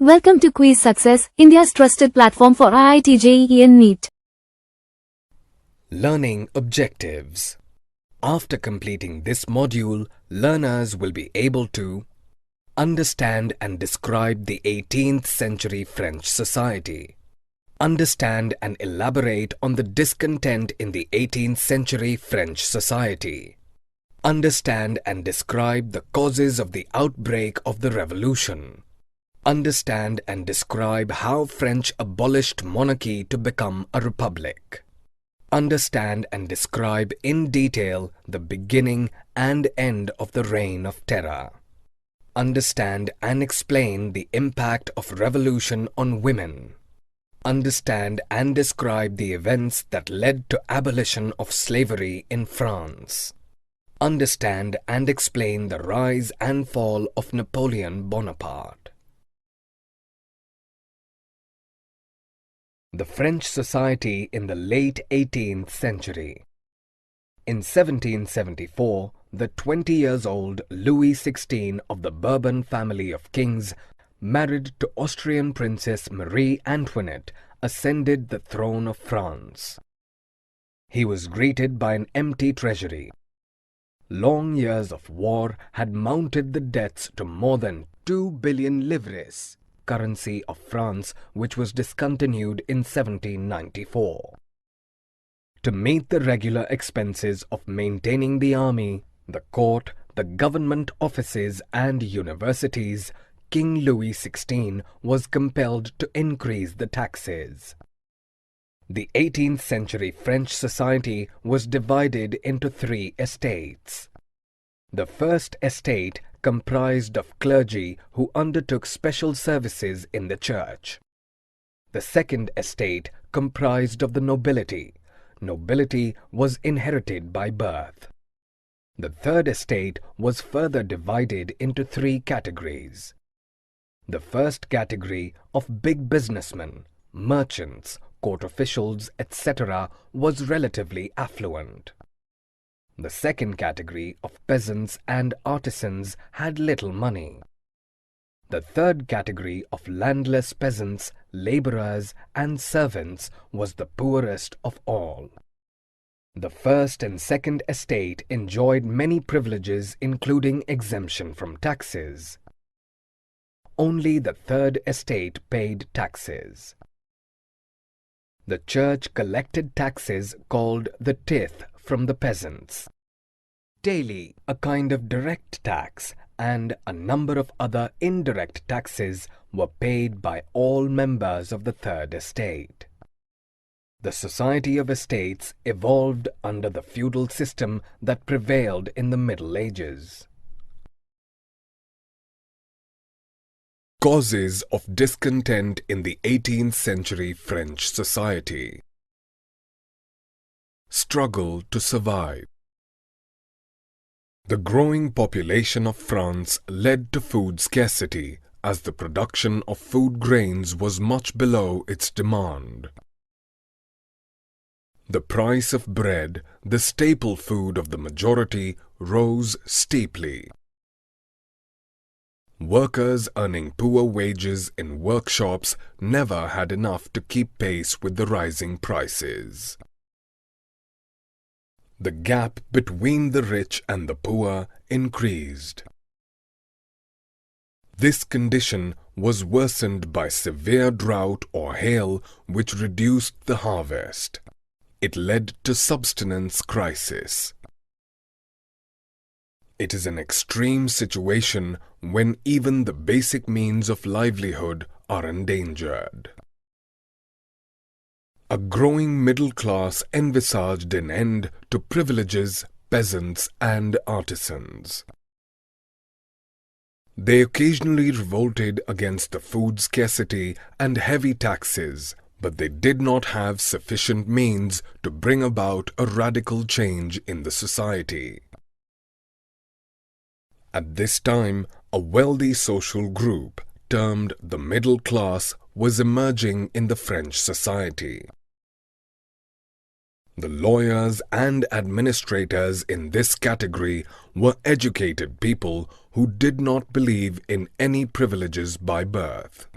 Welcome to Kwiiz Success, India's trusted platform for IIT JEE and NEET. Learning Objectives. After completing this module, learners will be able to understand and describe the 18th century French society. Understand and elaborate on the discontent in the 18th century French society. Understand and describe the causes of the outbreak of the Revolution. Understand and describe how French abolished monarchy to become a republic. Understand and describe in detail the beginning and end of the Reign of Terror. Understand and explain the impact of revolution on women. Understand and describe the events that led to abolition of slavery in France. Understand and explain the rise and fall of Napoleon Bonaparte. The French society in the late 18th century. In 1774, the 20-year-old Louis XVI of the Bourbon family of kings, married to Austrian Princess Marie Antoinette, ascended the throne of France. He was greeted by an empty treasury. Long years of war had mounted the debts to more than 2 billion livres, currency of France, which was discontinued in 1794. To meet the regular expenses of maintaining the army, the court, the government offices and universities, King Louis XVI was compelled to increase the taxes. The 18th century French society was divided into 3 estates. The first estate comprised of clergy who undertook special services in the church. The second estate comprised of the nobility. Nobility was inherited by birth. The third estate was further divided into 3 categories. The first category of big businessmen, merchants, court officials, etc. was relatively affluent. The second category of peasants and artisans had little money. The third category of landless peasants, laborers and servants was the poorest of all. The first and second estate enjoyed many privileges, including exemption from taxes. Only the third estate paid taxes. The church collected taxes called the tithe from the peasants. Daily, a kind of direct tax, and a number of other indirect taxes were paid by all members of the third estate. The society of estates evolved under the feudal system that prevailed in the Middle Ages. Causes of discontent in the 18th century French society. Struggle to survive. The growing population of France led to food scarcity, as the production of food grains was much below its demand. The price of bread, the staple food of the majority, rose steeply. Workers earning poor wages in workshops never had enough to keep pace with the rising prices. The gap between the rich and the poor increased. This condition was worsened by severe drought or hail, which reduced the harvest. It led to subsistence crisis. It is an extreme situation when even the basic means of livelihood are endangered. A growing middle class envisaged an end to privileges, peasants and artisans. They occasionally revolted against the food scarcity and heavy taxes, but they did not have sufficient means to bring about a radical change in the society. At this time, a wealthy social group, termed the middle class, was emerging in the French society. The lawyers and administrators in this category were educated people who did not believe in any privileges by birth.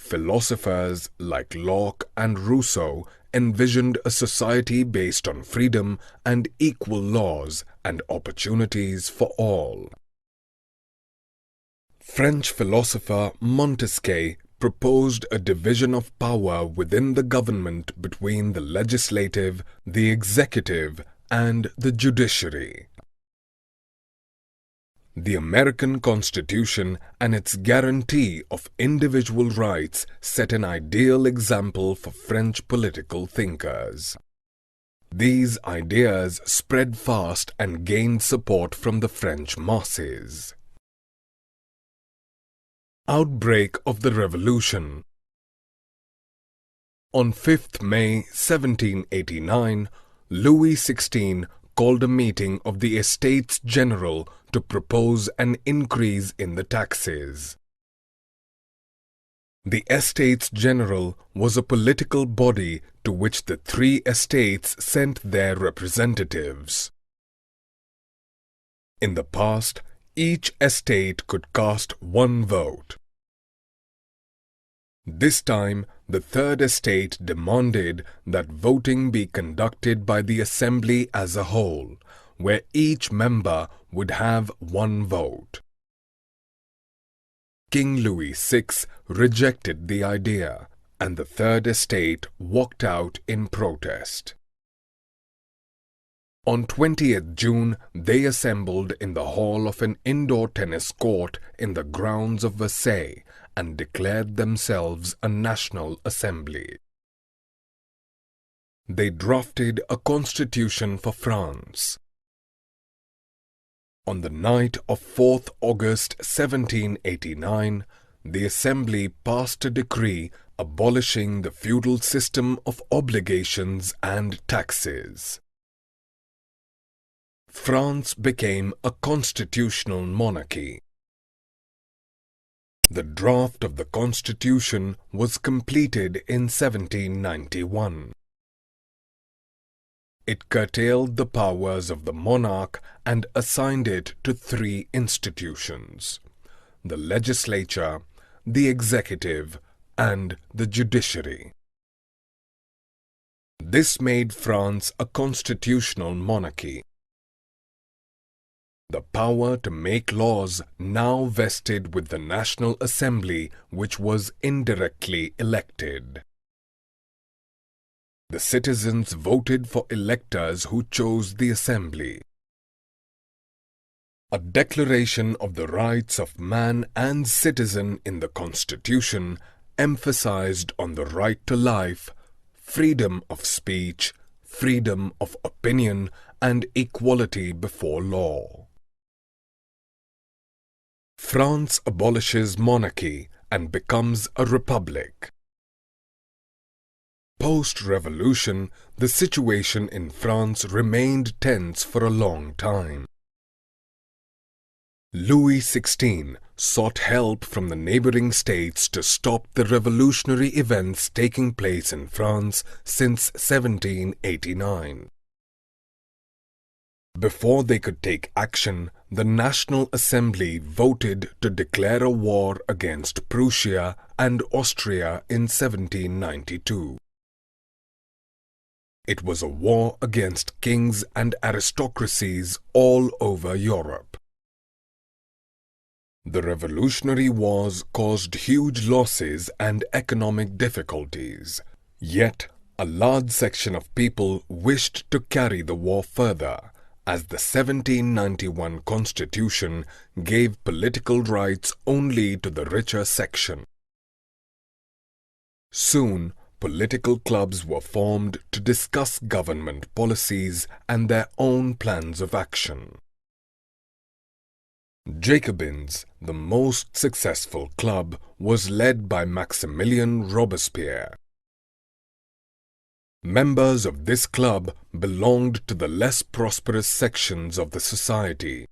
philosophers like Locke and Rousseau envisioned a society based on freedom and equal laws and opportunities for all. French philosopher Montesquieu proposed a division of power within the government between the legislative, the executive, and the judiciary. The American Constitution and its guarantee of individual rights set an ideal example for French political thinkers. These ideas spread fast and gained support from the French masses. Outbreak of the Revolution. On 5th May 1789, Louis XVI called a meeting of the Estates General to propose an increase in the taxes. The Estates General was a political body to which the three estates sent their representatives. In the past, each estate could cast one vote. This time, the Third Estate demanded that voting be conducted by the Assembly as a whole, where each member would have one vote. King Louis VI rejected the idea, and the Third Estate walked out in protest. On 20th June, they assembled in the hall of an indoor tennis court in the grounds of Versailles and declared themselves a national assembly. They drafted a constitution for France. On the night of 4th August 1789, the Assembly passed a decree abolishing the feudal system of obligations and taxes. France became a constitutional monarchy. The draft of the Constitution was completed in 1791. It curtailed the powers of the monarch and assigned it to three institutions: the legislature, the executive, and the judiciary. This made France a constitutional monarchy. The power to make laws now vested with the National Assembly, which was indirectly elected. The citizens voted for electors who chose the Assembly. A declaration of the rights of man and citizen in the Constitution emphasized on the right to life, freedom of speech, freedom of opinion, and equality before law. France abolishes monarchy and becomes a republic. Post-revolution, the situation in France remained tense for a long time. Louis XVI sought help from the neighboring states to stop the revolutionary events taking place in France since 1789. Before they could take action, the National Assembly voted to declare a war against Prussia and Austria in 1792. It was a war against kings and aristocracies all over Europe. The Revolutionary Wars caused huge losses and economic difficulties, yet a large section of people wished to carry the war further, as the 1791 Constitution gave political rights only to the richer section. Soon, political clubs were formed to discuss government policies and their own plans of action. Jacobins, the most successful club, was led by Maximilien Robespierre. Members of this club belonged to the less prosperous sections of the society.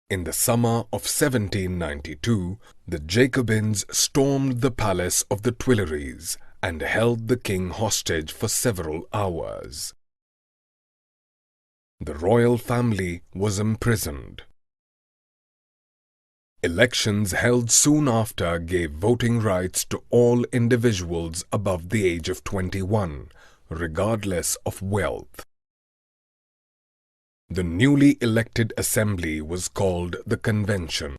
In the summer of 1792, the Jacobins stormed the palace of the Tuileries and held the king hostage for several hours. The royal family was imprisoned. Elections held soon after gave voting rights to all individuals above the age of 21, regardless of wealth. The newly elected assembly was called the Convention.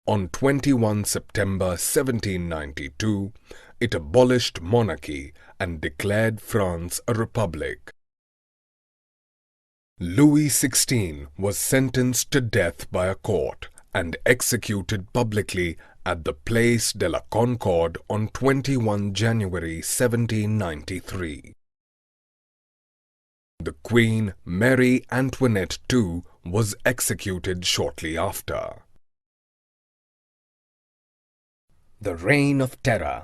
On 21 September 1792, it abolished monarchy and declared France a republic. Louis XVI was sentenced to death by a court and executed publicly at the Place de la Concorde on 21 January 1793. The Queen, Marie Antoinette too, was executed shortly after. The Reign of Terror.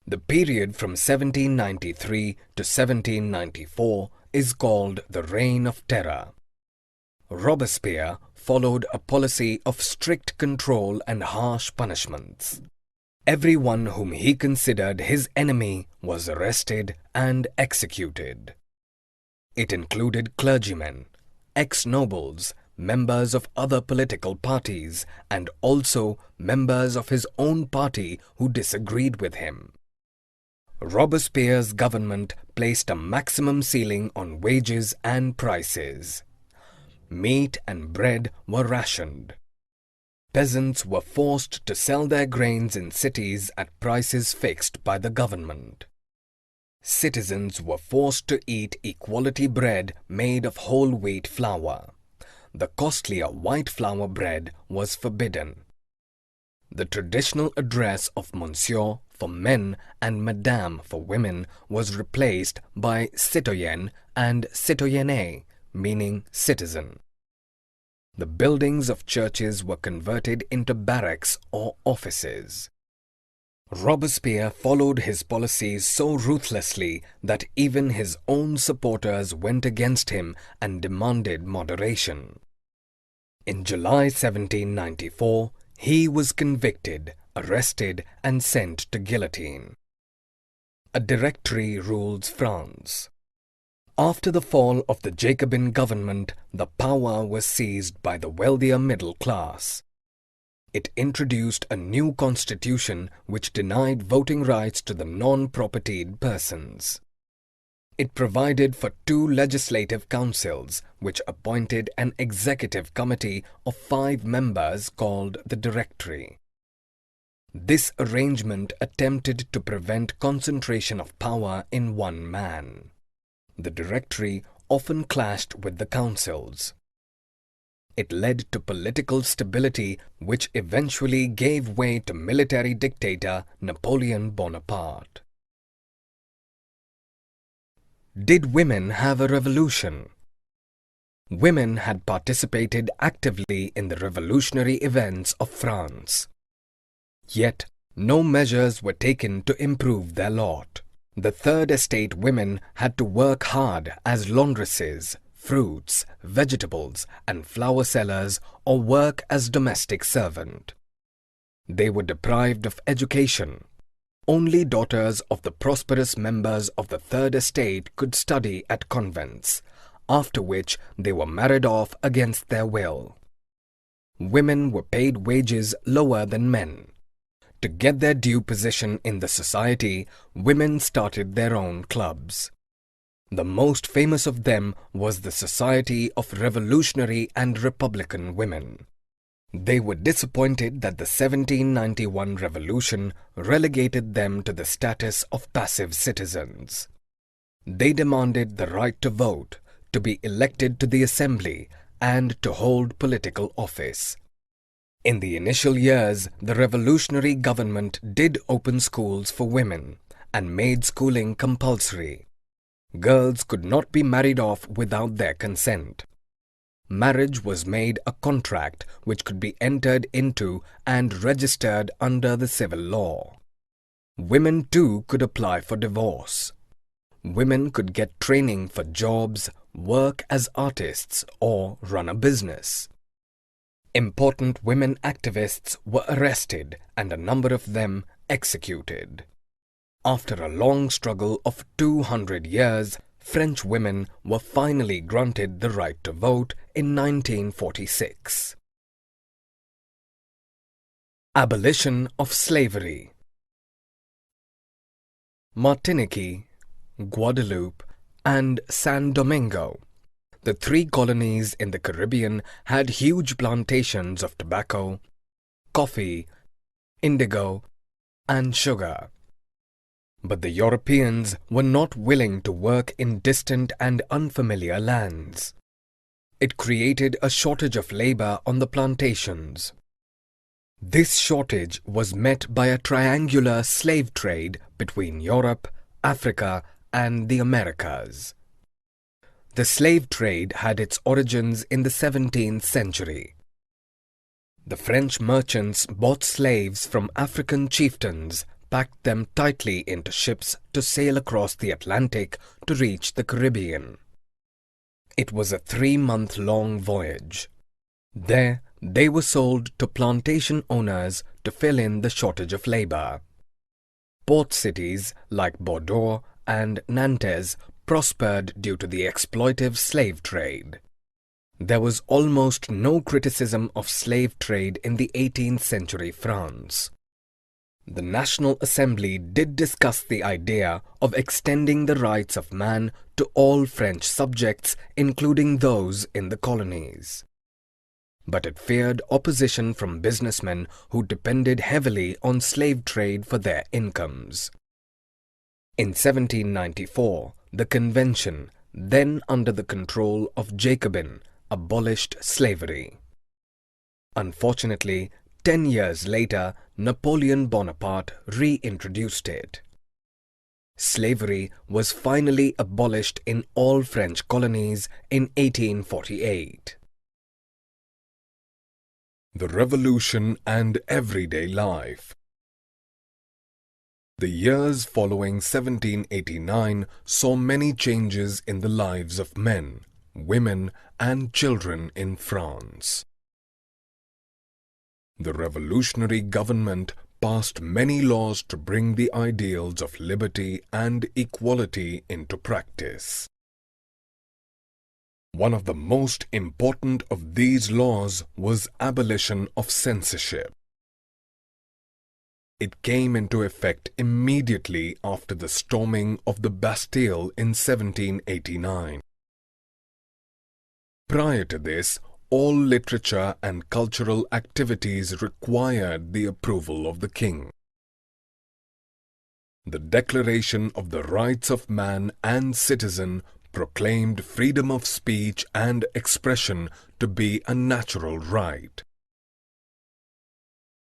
The period from 1793 to 1794 is called the Reign of Terror. Robespierre followed a policy of strict control and harsh punishments. Everyone whom he considered his enemy was arrested and executed. It included clergymen, ex-nobles, members of other political parties, and also members of his own party who disagreed with him. Robespierre's government placed a maximum ceiling on wages and prices. Meat and bread were rationed. Peasants were forced to sell their grains in cities at prices fixed by the government. Citizens were forced to eat equality bread made of whole wheat flour. The costlier white flour bread was forbidden. The traditional address of Monsieur for men and Madame for women was replaced by citoyen and citoyenne, meaning citizen. The buildings of churches were converted into barracks or offices. Robespierre followed his policies so ruthlessly that even his own supporters went against him and demanded moderation. In July 1794, he was convicted, arrested, and sent to guillotine. A Directory rules France. After the fall of the Jacobin government, the power was seized by the wealthier middle class. It introduced a new constitution which denied voting rights to the non-propertied persons. It provided for 2 legislative councils, which appointed an executive committee of 5 members called the Directory. This arrangement attempted to prevent concentration of power in one man. The Directory often clashed with the councils. It led to political stability, which eventually gave way to military dictator Napoleon Bonaparte. Did women have a revolution? Women had participated actively in the revolutionary events of France. Yet, no measures were taken to improve their lot. The Third Estate women had to work hard as laundresses, fruits, vegetables, and flower sellers, or work as domestic servant. They were deprived of education. Only daughters of the prosperous members of the Third Estate could study at convents, after which they were married off against their will. Women were paid wages lower than men. To get their due position in the society, women started their own clubs. The most famous of them was the Society of Revolutionary and Republican Women. They were disappointed that the 1791 revolution relegated them to the status of passive citizens. They demanded the right to vote, to be elected to the assembly, and to hold political office. In the initial years, the revolutionary government did open schools for women and made schooling compulsory. Girls could not be married off without their consent. Marriage was made a contract which could be entered into and registered under the civil law. Women too could apply for divorce. Women could get training for jobs, work as artists, or run a business. Important women activists were arrested and a number of them executed. After a long struggle of 200 years, French women were finally granted the right to vote in 1946. Abolition of slavery. Martinique, Guadeloupe, and San Domingo, the three colonies in the Caribbean, had huge plantations of tobacco, coffee, indigo, and sugar. But the Europeans were not willing to work in distant and unfamiliar lands. It created a shortage of labor on the plantations. This shortage was met by a triangular slave trade between Europe, Africa, and the Americas. The slave trade had its origins in the 17th century. The French merchants bought slaves from African chieftains, packed them tightly into ships to sail across the Atlantic to reach the Caribbean. It was a 3-month-long voyage. There, they were sold to plantation owners to fill in the shortage of labor. Port cities like Bordeaux and Nantes prospered due to the exploitive slave trade. There was almost no criticism of slave trade in the 18th century France. The National Assembly did discuss the idea of extending the rights of man to all French subjects, including those in the colonies. But it feared opposition from businessmen who depended heavily on slave trade for their incomes. In 1794, the Convention, then under the control of Jacobin, abolished slavery. Unfortunately, 10 years later, Napoleon Bonaparte reintroduced it. Slavery was finally abolished in all French colonies in 1848. The Revolution and Everyday Life. The years following 1789 saw many changes in the lives of men, women, and children in France. The revolutionary government passed many laws to bring the ideals of liberty and equality into practice. One of the most important of these laws was abolition of censorship. It came into effect immediately after the storming of the Bastille in 1789. Prior to this, all literature and cultural activities required the approval of the king. The Declaration of the Rights of Man and Citizen proclaimed freedom of speech and expression to be a natural right.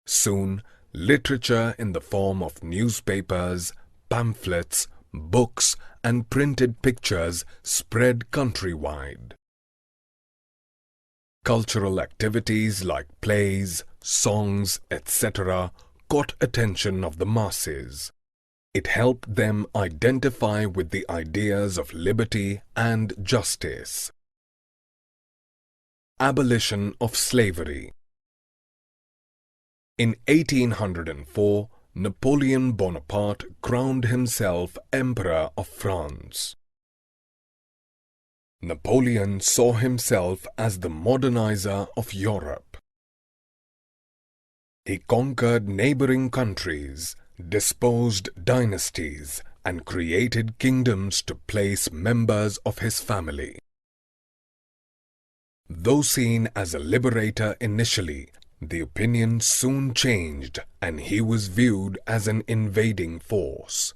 Soon, literature in the form of newspapers, pamphlets, books, and printed pictures spread countrywide. Cultural activities like plays, songs, etc. caught attention of the masses. It helped them identify with the ideas of liberty and justice. Abolition of slavery. In 1804, Napoleon Bonaparte crowned himself Emperor of France. Napoleon saw himself as the modernizer of Europe. He conquered neighboring countries, disposed dynasties, and created kingdoms to place members of his family. Though seen as a liberator initially, the opinion soon changed and he was viewed as an invading force.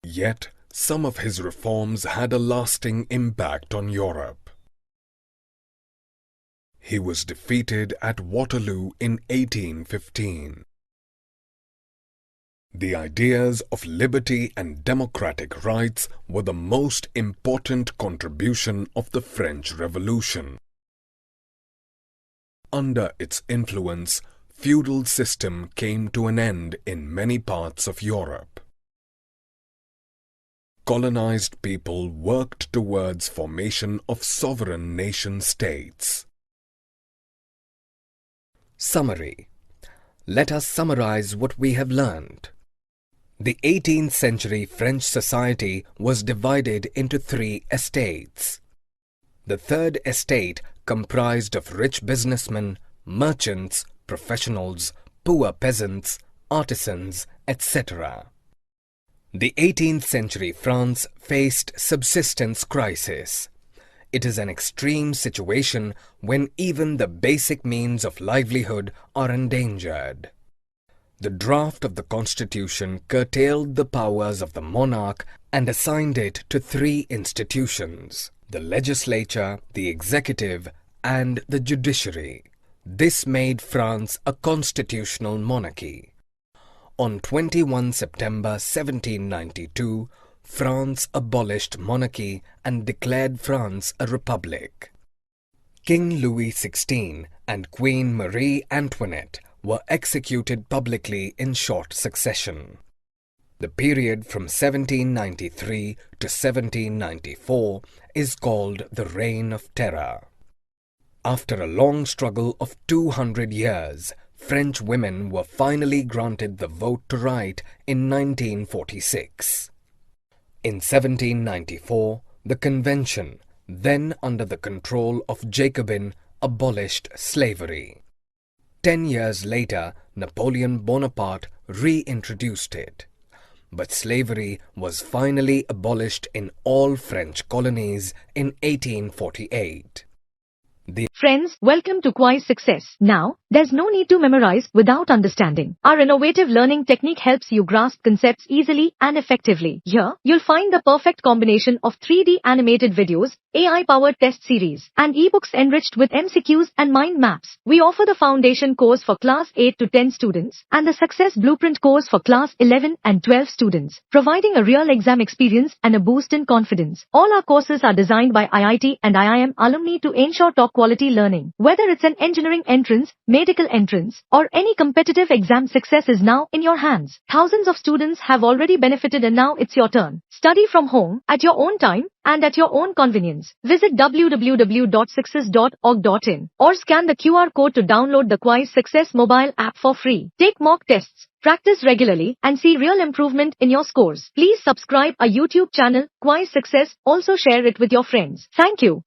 Yet, some of his reforms had a lasting impact on Europe. He was defeated at Waterloo in 1815. The ideas of liberty and democratic rights were the most important contribution of the French Revolution. Under its influence, feudal system came to an end in many parts of Europe. Colonized people worked towards formation of sovereign nation-states. Summary. Let us summarize what we have learned. The 18th century French society was divided into 3 estates. The third estate comprised of rich businessmen, merchants, professionals, poor peasants, artisans, etc. The 18th century France faced subsistence crisis. It is an extreme situation when even the basic means of livelihood are endangered. The draft of the constitution curtailed the powers of the monarch and assigned it to three institutions: the legislature, the executive, and the judiciary. This made France a constitutional monarchy. On 21 September 1792, France abolished monarchy and declared France a republic. King Louis XVI and Queen Marie Antoinette were executed publicly in short succession. The period from 1793 to 1794 is called the Reign of Terror. After a long struggle of 200 years, French women were finally granted the vote to write in 1946. In 1794, the Convention, then under the control of Jacobin, abolished slavery. 10 years later, Napoleon Bonaparte reintroduced it. But slavery was finally abolished in all French colonies in 1848. Friends, welcome to Kwiiz Success. Now, there's no need to memorize without understanding. Our innovative learning technique helps you grasp concepts easily and effectively. Here, you'll find the perfect combination of 3D animated videos, AI-powered test series, and ebooks enriched with MCQs and mind maps. We offer the foundation course for class 8 to 10 students and the success blueprint course for class 11 and 12 students, providing a real exam experience and a boost in confidence. All our courses are designed by IIT and IIM alumni to ensure top quality learning. Whether it's an engineering entrance, medical entrance, or any competitive exam, success is now in your hands. Thousands of students have already benefited and now it's your turn. Study from home, at your own time, and at your own convenience. Visit www.success.org.in or scan the QR code to download the Kwiiz Success mobile app for free. Take mock tests, practice regularly, and see real improvement in your scores. Please subscribe our YouTube channel, Kwiiz Success. Also share it with your friends. Thank you.